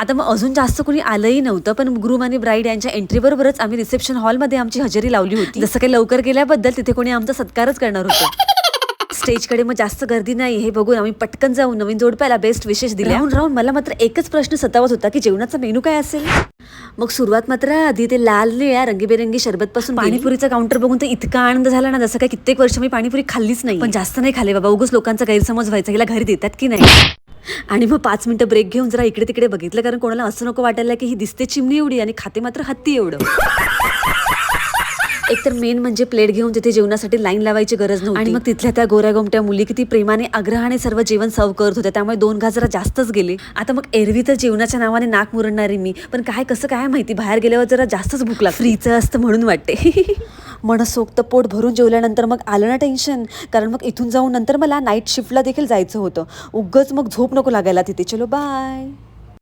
आता मग अजून जास्त कोणी आलंही नव्हतं, पण ग्रूम आणि ब्राईड यांच्या एंट्री बरोबरच आम्ही रिसेप्शन हॉलमध्ये आमची हजेरी लावली होती. जसं काही लवकर गेल्याबद्दल तिथे कोणी आमचा सत्कारच करणार होतं. स्टेजकडे मग जास्त गर्दी नाही हे बघून आम्ही पटकन जाऊन नवीन जोडप्याला बेस्ट विशेष दिले. राहून मला मात्र एकच प्रश्न सतावत होता की जेवणाचा मेनू काय असेल. मग सुरुवात मात्र आधी ते लाल निळ्या रंगीबेरंगी शरबत पासून पाणीपुरीचा काउंटर बघून तर इतका आनंद झाला ना, जसं काय कित्येक वर्ष मी पाणीपुरी खाल्लीच नाही. पण जास्त नाही खाले बाबा, उगाच लोकांचा गैरसमज व्हायचा हिला घरी देतात की नाही. आणि मग 5 मिनिटं ब्रेक घेऊन जरा इकडे तिकडे बघितलं, कारण कोणाला असं नको वाटायला की ही दिसते चिमणी एवढी आणि खाते मात्र हत्ती एवढं. एकतर मेन म्हणजे प्लेट घेऊन तिथे जेवणासाठी लाईन लावायची गरज नव्हती. आणि मग तिथल्या त्या गोऱ्या गोमट्या मुली किती प्रेमाने आग्रहाने सर्व जेवण सर्व करत होत्या, त्यामुळे 2 घास जरा जास्तच गेले. आता मग एरवी तर जेवणाच्या नावाने नाक मुरडणारी मी, पण काय कसं काय माहिती बाहेर गेल्यावर जरा जास्तच भूक लागली. फ्रीचं असतं म्हणून वाटते. मनसोक्त पोट भरून जेवल्यानंतर मग आलं ना टेन्शन, कारण मग इथून जाऊन नंतर मला नाईट शिफ्टला देखील जायचं होतं. उगाच मग झोप नको लागायला तिथे. चलो बाय.